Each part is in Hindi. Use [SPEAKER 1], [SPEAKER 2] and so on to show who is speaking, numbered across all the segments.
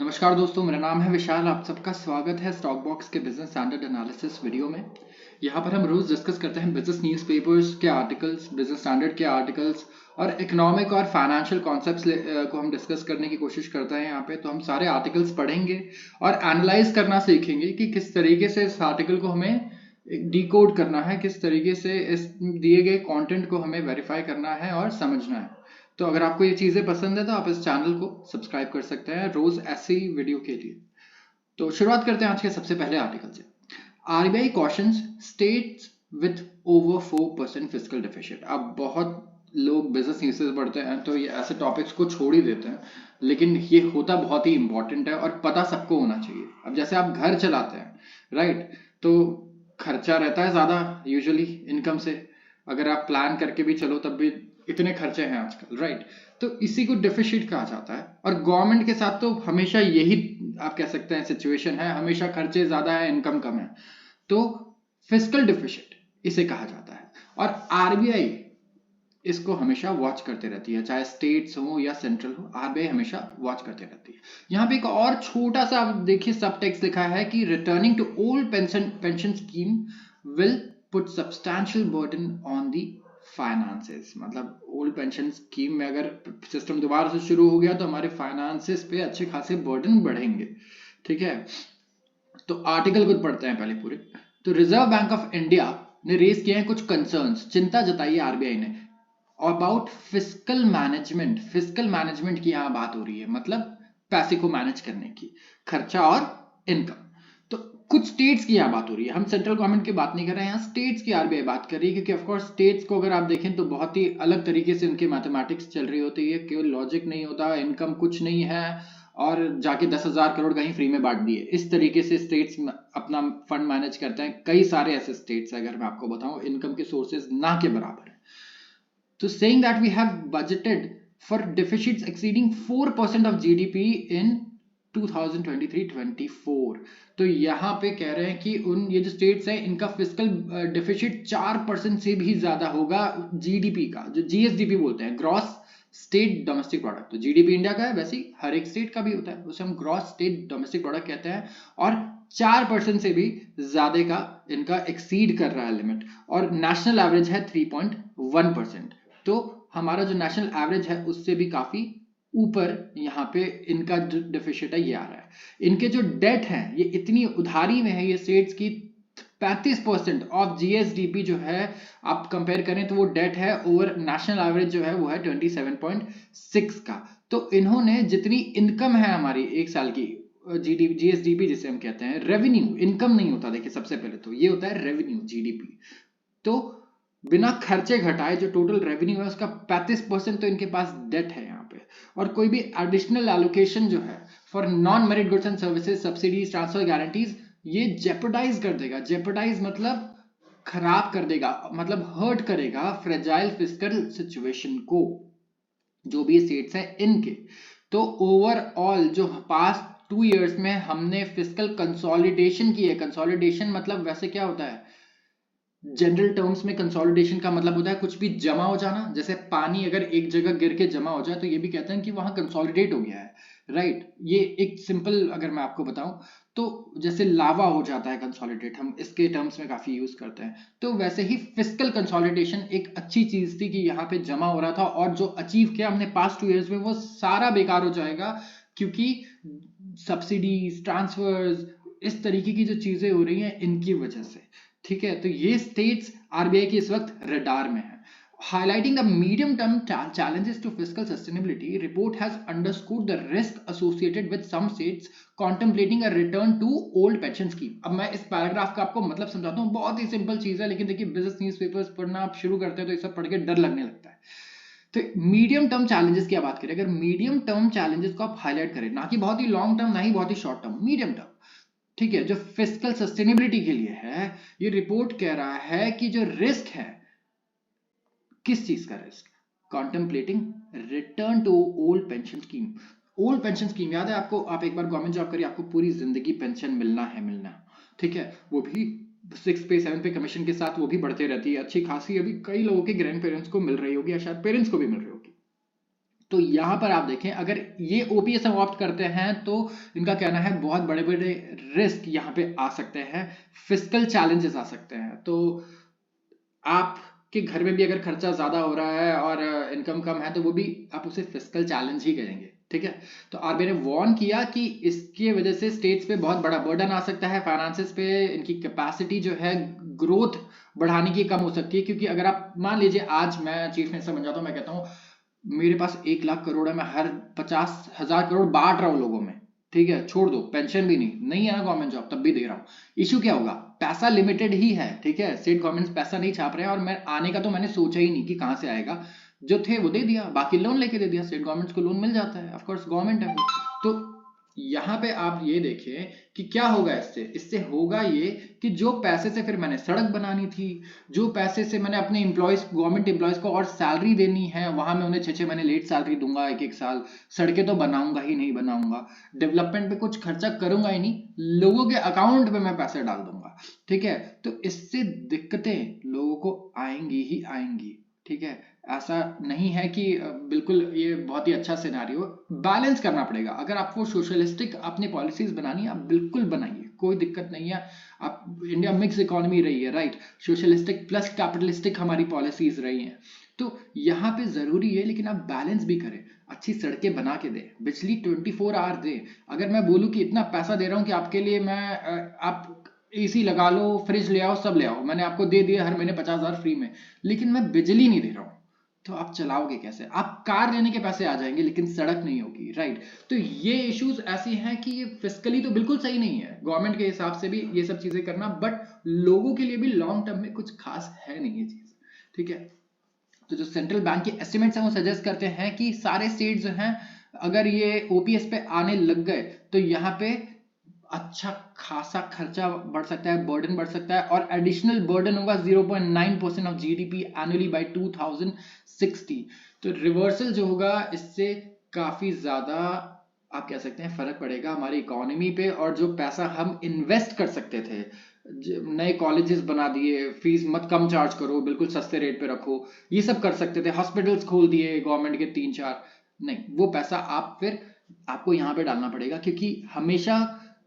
[SPEAKER 1] नमस्कार दोस्तों, मेरा नाम है विशाल। आप सबका स्वागत है स्टॉक बॉक्स के बिजनेस स्टैंडर्ड एनालिसिस वीडियो में। यहाँ पर हम रोज डिस्कस करते हैं बिजनेस न्यूज़पेपर्स के आर्टिकल्स, बिजनेस स्टैंडर्ड के आर्टिकल्स और इकोनॉमिक और फाइनेंशियल कॉन्सेप्ट्स को हम डिस्कस करने की कोशिश करते हैं। यहाँ पे तो हम सारे आर्टिकल्स पढ़ेंगे और एनालाइज करना सीखेंगे कि किस तरीके से इस आर्टिकल को हमें डिकोड करना है, किस तरीके से इस दिए गए कंटेंट को हमें वेरीफाई करना है और समझना है। तो अगर आपको ये चीज़ें पसंद है तो आप इस चैनल को सब्सक्राइब कर सकते हैं रोज ऐसी वीडियो के लिए। तो शुरुआत करते हैं आज के सबसे पहले आर्टिकल से। RBI cautions states with over 4% fiscal deficit. अब बहुत लोग बिजनेस न्यूज़ पढ़ते हैं तो ये ऐसे टॉपिक्स को छोड़ ही देते हैं, लेकिन ये होता बहुत ही इंपॉर्टेंट है और पता सबको होना चाहिए। अब जैसे आप घर चलाते हैं, राइट, तो खर्चा रहता है ज़्यादा यूजुअली इनकम से। अगर आप प्लान करके भी चलो तब भी इतने खर्चे हैं आजकल, राइट। तो इसी को डेफिसिट कहा जाता है और गवर्नमेंट के साथ तो हमेशा यही आप कह सकते हैं सिचुएशन है, हमेशा खर्चे ज्यादा है, इनकम कम है। तो फिस्कल डेफिसिट इसे कहा जाता है और आरबीआई इसको हमेशा वॉच करते रहती है, चाहे स्टेट्स हो या सेंट्रल हो, आरबीआई हमेशा वॉच करते रहती है। यहाँ पे एक और छोटा सा आप देखिए सब टेक्स्ट लिखा है कि returning to old pension scheme will put substantial burden on the finances. मतलब ओल्ड पेंशन स्कीम में अगर सिस्टम दोबारा से शुरू हो गया तो हमारे फाइनेंसेस पे अच्छे खासे बर्डन बढ़ेंगे, ठीक है। तो आर्टिकल को पढ़ते हैं पहले पूरे। तो रिजर्व बैंक ऑफ इंडिया ने रेज किए हैं कुछ कंसर्न्स, चिंता जताई है आरबीआई ने about fiscal management. Fiscal management की यहां बात हो रही है, मतलब पैसे को मैनेज करने की, खर्चा और इनकम। तो कुछ स्टेट्स की यहां बात हो रही है, हम सेंट्रल गवर्नमेंट की बात नहीं कर रहे हैं, यहाँ स्टेट्स की आरबीआई बात कर रही है, क्योंकि ऑफकोर्स स्टेट्स को अगर आप देखें तो बहुत ही अलग तरीके से उनकी मैथमेटिक्स चल रही होती है, केवल लॉजिक नहीं होता, इनकम कुछ नहीं है और जाके 10,000 करोड़ कहीं फ्री में बांट दिए। इस तरीके से स्टेट्स अपना फंड मैनेज करते हैं। कई सारे ऐसे स्टेट्स अगर मैं आपको बताऊं इनकम के सोर्सेज ना के बराबर है। So saying that we have budgeted for deficits exceeding 4% of GDP in 2023-24। तो यहाँ पे कह रहे हैं कि ये जो स्टेट्स हैं इनका फिस्कल डेफिसिट 4% से भी ज्यादा होगा जीडीपी का, जो जीएसडीपी बोलते हैं, ग्रॉस स्टेट डोमेस्टिक प्रोडक्ट। तो जीडीपी इंडिया का है, वैसे ही हर एक स्टेट का भी होता है, उसे हम ग्रॉस स्टेट डोमेस्टिक प्रोडक्ट कहते हैं। और 4% से भी ज्यादा का इनका एक्सीड कर रहा है लिमिट, और नेशनल एवरेज है 3.1%। तो हमारा जो नेशनल एवरेज है उससे भी काफी ऊपर यहाँ पे इनका जो डेफिसिट है ये आ रहा है। इनके जो डेट है ये इतनी उधारी में है ये स्टेट्स की, 35% ऑफ जीएसडीपी जो है आप कंपेयर करें तो वो डेट है ओवर नेशनल एवरेज जो है वो है 27.6 का। तो इन्होंने जितनी इनकम है हमारी एक साल की, जीएसडीपी जिसे हम कहते हैं, रेवेन्यू, इनकम नहीं होता, देखिए सबसे पहले तो ये होता है रेवेन्यू, जीडीपी। तो बिना खर्चे घटाए जो टोटल रेवेन्यू है उसका 35% तो इनके पास डेट है यहाँ पे। और कोई भी एडिशनल एलोकेशन जो है for non merit goods and services, subsidies, transfer, guarantees, ये जेपरडाइज कर देगा। जेपरडाइज मतलब खराब कर देगा, मतलब हर्ट करेगा फ्रेजाइल फिस्कल सिचुएशन को, जो भी स्टेट्स है इनके। तो ओवरऑल जो पास्ट 2 इयर्स में हमने फिस्कल कंसोलिडेशन की है, कंसोलिडेशन मतलब वैसे क्या होता है, जनरल टर्म्स में कंसोलिडेशन का मतलब होता है कुछ भी जमा हो जाना। जैसे पानी अगर एक जगह गिर के जमा हो जाए तो ये भी कहते हैं कि वहां कंसोलिडेट हो गया है, राइट। ये एक सिंपल अगर मैं आपको बताऊं तो जैसे लावा हो जाता है कंसोलिडेट, हम इसके टर्म्स में काफी यूज करते हैं। तो वैसे ही फिस्कल कंसोलिडेशन एक अच्छी चीज थी कि यहाँ पे जमा हो रहा था, और जो अचीव किया हमने पास्ट 2 इयर्स में वो सारा बेकार हो जाएगा, क्योंकि सब्सिडीज, ट्रांसफर्स, इस तरीके की जो चीजें हो रही हैं इनकी वजह से, ठीक है। तो ये स्टेट्स आरबीआई के इस वक्त रडार में है। Highlighting the medium-term challenges to fiscal sustainability, report has underscored the risk associated with some states contemplating a return to old pension scheme। अब मैं इस पैराग्राफ का आपको मतलब समझाता हूँ, बहुत ही सिंपल चीज है, लेकिन देखिए बिजनेस न्यूज़पेपर्स पढ़ना आप शुरू करते हैं तो ये सब पढ़ के डर लगने लगता है। तो मीडियम टर्म चैलेंजेस की बात करें, अगर मीडियम टर्म चैलेंजेस को आप हाईलाइट करें, ना कि बहुत ही लॉन्ग टर्म, ना ही बहुत ही शॉर्ट टर्म, मीडियम टर्म, ठीक है, जो फिस्कल सस्टेनेबिलिटी के लिए है, ये रिपोर्ट कह रहा है कि जो रिस्क है, किस चीज का risk, contemplating return to old pension scheme. Old pension scheme याद है आपको, आप एक बार गवर्नमेंट जॉब करिए, आपको पूरी जिंदगी पेंशन मिलना है, मिलना, ठीक है, वो भी 6 पे 7 पे कमीशन के साथ, वो भी बढ़ते रहती है अच्छी खासी। अभी कई लोगों के ग्रैंड पेरेंट्स को मिल रही होगी या शायद पेरेंट्स को भी मिल रही होगी। तो यहां पर आप देखें, अगर ये ओपीएस ऑप्ट करते हैं तो इनका कहना है बहुत बड़े बड़े रिस्क यहां पे आ सकते हैं, फिस्कल चैलेंजेस आ सकते हैं। तो आपके घर में भी अगर खर्चा ज्यादा हो रहा है और इनकम कम है तो वो भी आप उसे फिस्कल चैलेंज ही कहेंगे, ठीक है। तो आरबीआई ने वार्न किया कि इसकी वजह से स्टेट्स पे बहुत बड़ा बर्डन आ सकता है, फाइनेंसेस पे, इनकी कैपेसिटी जो है ग्रोथ बढ़ाने की कम हो सकती है। क्योंकि अगर आप मान लीजिए आज मैं चीफ मिनिस्टर बन जाता हूं, मैं कहता हूं मेरे पास 1 लाख करोड़ है, मैं हर 50,000 करोड़ बांट रहा हूं लोगों में, ठीक है, छोड़ दो, पेंशन भी नहीं है ना गवर्नमेंट जॉब, तब भी दे रहा हूं। इशू क्या होगा, पैसा लिमिटेड ही है, ठीक है, स्टेट गवर्नमेंट पैसा नहीं छाप रहे हैं, और मैं आने का तो मैंने सोचा ही नहीं कि कहां से आएगा, जो थे वो दे दिया, बाकी लोन लेके दे दिया। स्टेट गवर्नमेंट को लोन मिल जाता है, ऑफकोर्स गवर्नमेंट है वो। तो यहां पे आप ये देखें कि क्या होगा इससे होगा ये कि जो पैसे से फिर मैंने सड़क बनानी थी, जो पैसे से मैंने अपने एम्प्लॉयज, गवर्नमेंट एम्प्लॉयज को और सैलरी देनी है, वहां मैं उन्हें 6-6 महीने लेट सैलरी दूंगा, एक साल, सड़कें तो बनाऊंगा ही नहीं, बनाऊंगा, डेवलपमेंट पे कुछ खर्चा करूंगा ही नहीं, लोगों के अकाउंट पे मैं पैसे डाल दूंगा, ठीक है। तो इससे दिक्कतें लोगों को आएंगी ही आएंगी, ठीक है। ऐसा नहीं है कि बिल्कुल ये बहुत ही अच्छा सिनेरियो, बैलेंस करना पड़ेगा। अगर आपको सोशलिस्टिक अपनी पॉलिसीज बनानी है, आप बिल्कुल बनाइए, कोई दिक्कत नहीं है। आप, इंडिया मिक्स इकोनॉमी रही है, राइट, सोशलिस्टिक प्लस कैपिटलिस्टिक हमारी पॉलिसीज रही हैं, तो यहाँ पे जरूरी है, लेकिन आप बैलेंस भी करें, अच्छी सड़कें बना के दें, बिजली 24 आवर दें। अगर मैं बोलूँ कि इतना पैसा दे रहा हूँ कि आपके लिए मैं आप एसी लगा लो, फ्रिज ले आओ, सब ले आओ, मैंने आपको दे दिया हर महीने 50,000 फ्री में, लेकिन मैं बिजली नहीं दे रहा हूँ, तो आप चलाओगे कैसे? आप कार लेने के पैसे आ जाएंगे लेकिन सड़क नहीं होगी, राइट। तो ये इश्यूज ऐसी हैं कि ये फिस्कली तो बिल्कुल सही नहीं है, गवर्नमेंट के हिसाब से भी ये सब चीजें करना, बट लोगों के लिए भी लॉन्ग टर्म में कुछ खास है नहीं ये चीज, ठीक है। तो जो सेंट्रल बैंक के एस्टिमेट्स हैं वो सजेस्ट करते हैं कि सारे स्टेट्स जो हैं अगर ये ओपीएस पे आने लग गए तो यहाँ पे अच्छा खासा खर्चा बढ़ सकता है, बर्डन बढ़ सकता है, और एडिशनल बर्डन होगा 0.9% ऑफ जीडीपी एनुअली बाय 2060। तो रिवर्सल जो होगा इससे काफी ज्यादा आप कह सकते हैं फर्क पड़ेगा हमारी इकोनॉमी पे, और जो पैसा हम इन्वेस्ट कर सकते थे, नए कॉलेजेस बना दिए, फीस मत कम चार्ज करो, बिल्कुल सस्ते रेट पे रखो, ये सब कर सकते थे, हॉस्पिटल्स खोल दिए गवर्नमेंट के 3-4, नहीं, वो पैसा आप फिर आपको यहाँ पे डालना पड़ेगा, क्योंकि हमेशा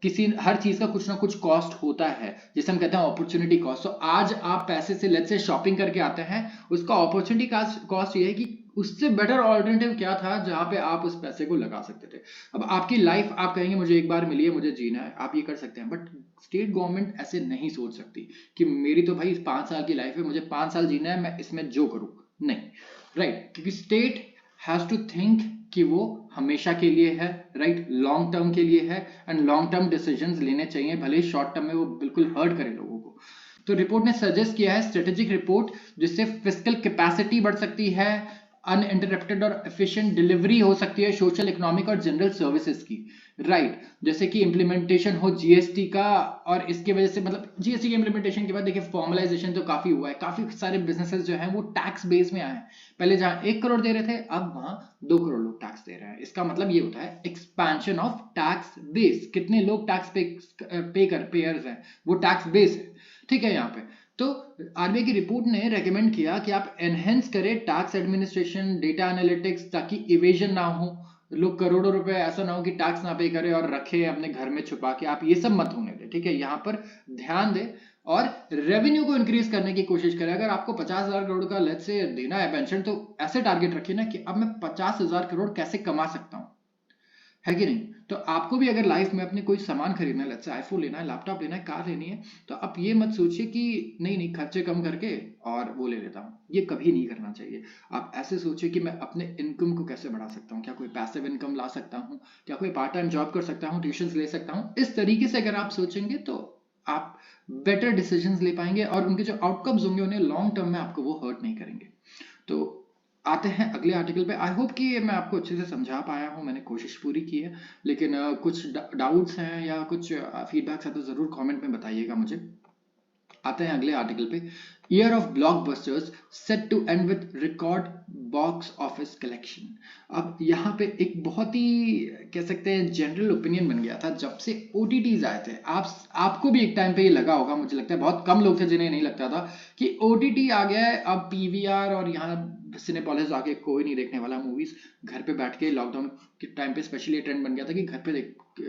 [SPEAKER 1] किसी हर चीज का कुछ ना कुछ कॉस्ट होता है, जिसे हम कहते हैं अपॉर्चुनिटी कॉस्ट। तो आज आप पैसे से लेट्स से शॉपिंग करके आते हैं, उसका अपॉर्चुनिटी कॉस्ट ये है कि उससे बेटर ऑल्टरनेटिव क्या था जहां पे आप उस पैसे को लगा सकते थे। अब आपकी लाइफ, आप कहेंगे मुझे एक बार मिली है, मुझे जीना है, आप ये कर सकते हैं, बट स्टेट गवर्नमेंट ऐसे नहीं सोच सकती कि मेरी तो भाई 5 साल की लाइफ है, मुझे 5 साल जीना है, मैं इसमें जो करूं, नहीं, राइट। क्योंकि स्टेट हैज टू थिंक कि वो हमेशा के लिए है, राइट, लॉन्ग टर्म के लिए है, एंड लॉन्ग टर्म डिसीजंस लेने चाहिए, भले ही शॉर्ट टर्म में वो बिल्कुल हर्ट करे लोगों को। तो रिपोर्ट ने सजेस्ट किया है स्ट्रेटेजिक रिपोर्ट, जिससे फिस्कल कैपेसिटी बढ़ सकती है, अनइंटरप्टेड और एफिशिएंट डिलीवरी हो सकती है सोशल, इकोनॉमिक और जनरल सर्विसेज की, राइट। जैसे कि इम्प्लीमेंटेशन हो जीएसटी का, और इसके वजह से मतलब जीएसटी के इम्प्लीमेंटेशन के बाद देखिए फॉर्मलाइजेशन तो काफी हुआ है, काफी सारे बिजनेसेस जो हैं वो टैक्स बेस में आए हैं। पहले जहां 1 करोड़ दे रहे थे, अब वहां 2 करोड़ लोग टैक्स दे रहे हैं। इसका मतलब ये होता है एक्सपेंशन ऑफ टैक्स बेस, कितने लोग टैक्स पेयर्स हैं, वो टैक्स बेस है, ठीक है। यहाँ पे तो आरबीआई की रिपोर्ट ने रेकमेंड किया कि आप एनहेंस करें टैक्स एडमिनिस्ट्रेशन, डेटा एनालिटिक्स, ताकि इवेजन ना हो, लोग करोड़ों रुपए ऐसा ना हो कि टैक्स ना पे करे और रखे अपने घर में छुपा के, आप ये सब मत होने दें, ठीक है। यहाँ पर ध्यान दें और रेवेन्यू को इंक्रीज करने की कोशिश करें। अगर आपको 50,000 करोड़ का लेट्स से देना है पेंशन, तो ऐसे टारगेट रखिए ना कि अब मैं 50,000 करोड़ कैसे कमा सकता हूं, है कि नहीं। तो आपको भी अगर लाइफ में अपने कोई सामान खरीदना है, लेट्स से आईफोन लेना है, लैपटॉप लेना है, कार लेनी है, तो आप ये मत सोचिए कि नहीं नहीं खर्चे कम करके और वो ले लेता हूँ, ये कभी नहीं करना चाहिए। आप ऐसे सोचिए कि मैं अपने इनकम को कैसे बढ़ा सकता हूँ, क्या कोई पैसिव इनकम ला सकता हूँ, क्या कोई पार्ट टाइम जॉब कर सकता हूँ, ट्यूशन ले सकता हूँ। इस तरीके से अगर आप सोचेंगे तो आप बेटर डिसीजंस ले पाएंगे, और उनके जो आउटकम्स होंगे उन्हें लॉन्ग टर्म में आपको वो हर्ट नहीं करेंगे। तो आते हैं अगले आर्टिकल पे। आई होप कि मैं आपको अच्छे से समझा पाया हूँ, मैंने कोशिश पूरी की है, लेकिन कुछ डाउट्स हैं या कुछ फीडबैक्स है तो ज़रूर कमेंट में बताइएगा मुझे। आते हैं अगले आर्टिकल पे। Year of blockbusters set to end with record box office collection. अब यहाँ पे एक बहुत ही कह सकते हैं जनरल ओपिनियन बन गया था जब से ओटीटीज आए थे। आपको भी एक टाइम पे ये लगा होगा, मुझे लगता है बहुत कम लोग थे जिन्हें नहीं लगता था कि ओटीटी आ गया है, अब पीवीआर और यहाँ सिनेपोलिस आके कोई नहीं देखने वाला मूवीज, घर पे बैठ के लॉकडाउन के टाइम पे स्पेशली ट्रेंड बन गया था कि घर पे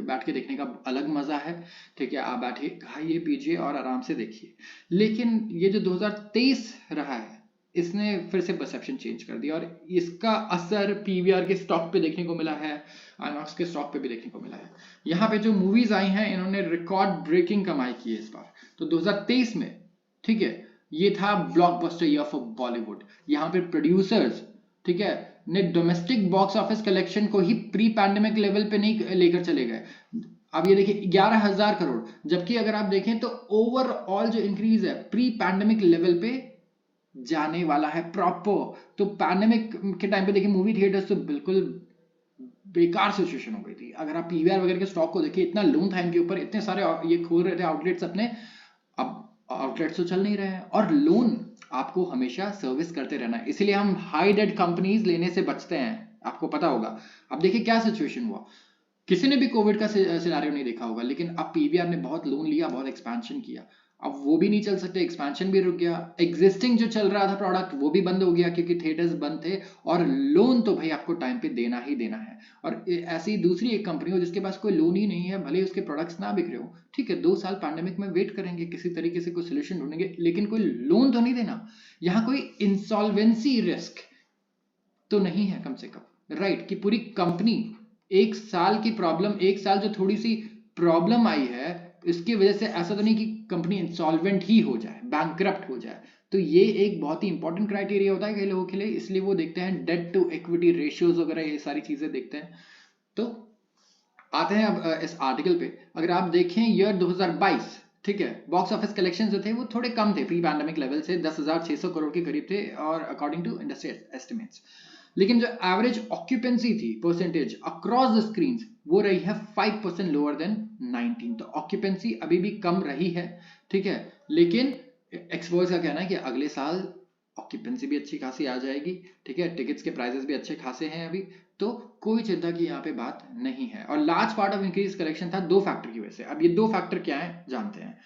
[SPEAKER 1] बैठ के देखने का अलग मजा है। ठीक है, आप बैठिए, खाइए पीजिए और आराम से देखिए। लेकिन ये जो 2023 रहा है, इसने फिर से परसेप्शन चेंज कर दिया, और इसका असर पीवीआर के स्टॉक पे देखने को मिला है, आईनॉक्स के स्टॉक पे भी देखने को मिला है। यहाँ पे जो मूवीज आई हैं, इन्होंने रिकॉर्ड ब्रेकिंग कमाई की है इस बार। तो 2023 में, ठीक है, ये था ब्लॉकबस्टर ईयर फॉर बॉलीवुड। यहाँ पे प्रोड्यूसर्स, ठीक है, ने डोमेस्टिक बॉक्स ऑफिस कलेक्शन को ही प्री पैंडेमिक लेवल पे नहीं लेकर चले गए। अब ये देखिए 11,000 करोड़, जबकि अगर आप देखें तो ओवरऑल जो इंक्रीज है प्री पैंडेमिक लेवल पे जाने वाला है प्रॉपर। तो पैंडेमिक के टाइम पे देखिए मूवी थिएटर्स तो बिल्कुल बेकार सिचुएशन हो गई थी। अगर आप पीवीआर वगैरह के स्टॉक को देखिए, इतना लोन था इनके ऊपर, इतने सारे ये खोल रहे थे आउटलेट्स अपने, अब आउटलेट्स तो चल नहीं रहे हैं, और लोन आपको हमेशा सर्विस करते रहना है, इसलिए हम हाई डेट कंपनीज लेने से बचते हैं, आपको पता होगा। अब देखिए क्या सिचुएशन हुआ, किसी ने भी कोविड का सिनेरियो नहीं देखा होगा, लेकिन अब पीवीआर ने बहुत लोन लिया, बहुत एक्सपेंशन किया, अब वो भी नहीं चल सकते, एक्सपेंशन भी रुक गया, एग्जिस्टिंग जो चल रहा था प्रोडक्ट वो भी बंद हो गया क्योंकि थिएटर्स बंद थे, और लोन तो भाई आपको टाइम पे देना ही देना है। और ऐसी दूसरी एक कंपनी हो जिसके पास कोई लोन ही नहीं है, भले उसके प्रोडक्ट्स ना बिक रहे हो, ठीक है, 2 साल पैंडेमिक में वेट करेंगे, किसी तरीके से कोई सोल्यूशन ढूंढेंगे, लेकिन कोई लोन तो नहीं देना। यहाँ कोई इंसॉल्वेंसी रिस्क तो नहीं है कम से कम, राइट, कि पूरी कंपनी 1 साल की प्रॉब्लम, 1 साल जो थोड़ी सी प्रॉब्लम आई है, इसकी वजह से ऐसा तो नहीं कि कंपनी इंसॉल्वेंट ही हो जाए, बैंकक्रप्ट हो जाए। तो ये एक बहुत ही इंपॉर्टेंट क्राइटेरिया होता है कई लोगों के लिए, इसलिए वो देखते हैं डेट टू इक्विटी रेशियोज वगैरह, ये सारी चीजें देखते हैं। तो आते हैं अब इस आर्टिकल पे। अगर आप देखें ईयर 2022, ठीक है, बॉक्स ऑफिस कलेक्शन जो थे वो थोड़े कम थे प्री पैंडेमिक लेवल से, 10,600 करोड़ के करीब थे, और अकॉर्डिंग टू इंडस्ट्री एस्टिमेट्स। लेकिन जो एवरेज ऑक्यूपेंसी थी परसेंटेज अक्रॉस द स्क्रीन, वो रही है 5% लोअर देन 19। तो ऑक्यूपेंसी अभी भी कम रही है, ठीक है, लेकिन एक्सपर्ट्स का कहना है कि अगले साल ऑक्यूपेंसी भी अच्छी खासी आ जाएगी, ठीक है, टिकट्स के प्राइसेस भी अच्छे खासे हैं अभी, तो कोई चिंता की यहाँ पे बात नहीं है। और large part of increase collection था 2 फैक्टर की वजह से। अब ये 2 फैक्टर क्या है जानते हैं।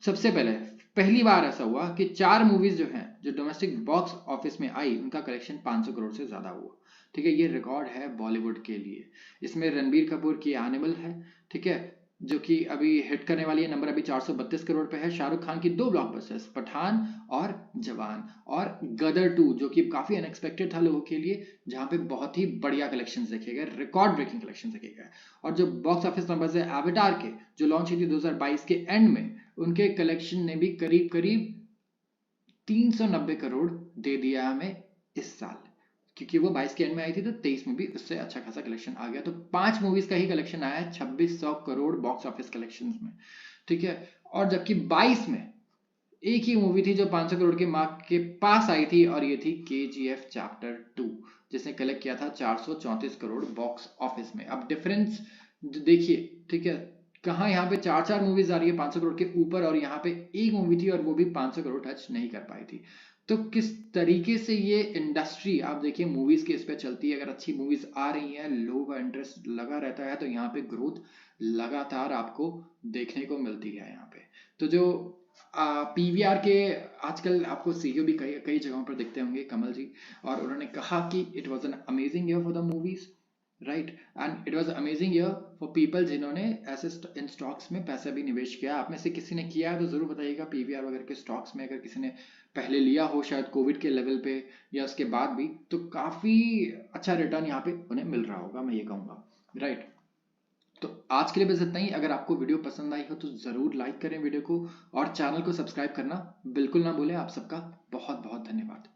[SPEAKER 1] सबसे पहले, पहली बार ऐसा हुआ कि 4 मूवीज जो हैं जो डोमेस्टिक बॉक्स ऑफिस में आई, उनका कलेक्शन 500 करोड़ से ज्यादा हुआ, ठीक है, ये रिकॉर्ड है बॉलीवुड के लिए। इसमें रणबीर कपूर की एनिमल है, ठीक है, जो कि अभी हिट करने वाली है, नंबर अभी 432 करोड़ पे है। शाहरुख खान की 2 ब्लॉकबस्टर्स, पठान और जवान, और गदर 2 जो कि काफी अनएक्सपेक्टेड था लोगों के लिए, जहां पे बहुत ही बढ़िया कलेक्शंस देखे गए, रिकॉर्ड ब्रेकिंग कलेक्शंस देखे गए। और जो बॉक्स ऑफिस नंबर्स है एवेटार के, जो लॉन्च हुई थी 2022 के एंड में, उनके कलेक्शन ने भी करीब करीब 390 करोड़ दे दिया हमें इस साल, क्योंकि वो 22 के एंड में आई थी, तो 23 में भी उससे अच्छा खासा कलेक्शन आ गया। तो 5 मूवीज का ही कलेक्शन आया है 2600 करोड़ बॉक्स ऑफिस कलेक्शंस में, ठीक है। और जबकि 22 में एक ही मूवी थी जो 500 करोड़ के मार्क के पास आई थी, और ये थी KGF चैप्टर 2, जिसने कलेक्ट किया था 434 करोड़ बॉक्स ऑफिस में। अब डिफरेंस देखिए, ठीक है, कहाँ यहाँ पे 4 मूवीज आ रही है 500 करोड़ के ऊपर, और यहाँ पे एक मूवी थी और वो भी 500 करोड़ टच नहीं कर पाई थी। तो किस तरीके से ये इंडस्ट्री, आप देखिए मूवीज के इस पे चलती है, अगर अच्छी मूवीज आ रही हैं, लोगों का इंटरेस्ट लगा रहता है, तो यहाँ पे ग्रोथ लगातार आपको देखने को मिलती है यहाँ पे। तो जो पीवीआर के आजकल आपको सीईओ भी कई कई जगहों पर दिखते होंगे, कमल जी, और उन्होंने कहा कि it was an amazing year for the movies, right, and it was amazing year for people जिन्होंने ऐसे इन स्टॉक्स में पैसा भी निवेश किया। आप में से किसी ने किया है तो जरूर बताइएगा। पीवीआर वगैरह के स्टॉक्स में अगर किसी ने पहले लिया हो, शायद कोविड के लेवल पे या उसके बाद भी, तो काफी अच्छा रिटर्न यहाँ पे उन्हें मिल रहा होगा, मैं ये कहूंगा, राइट। तो आज के लिए बस इतना ही। अगर आपको वीडियो पसंद आई हो तो जरूर लाइक करें वीडियो को, और चैनल को सब्सक्राइब करना बिल्कुल ना भूलें। आप सबका बहुत बहुत धन्यवाद।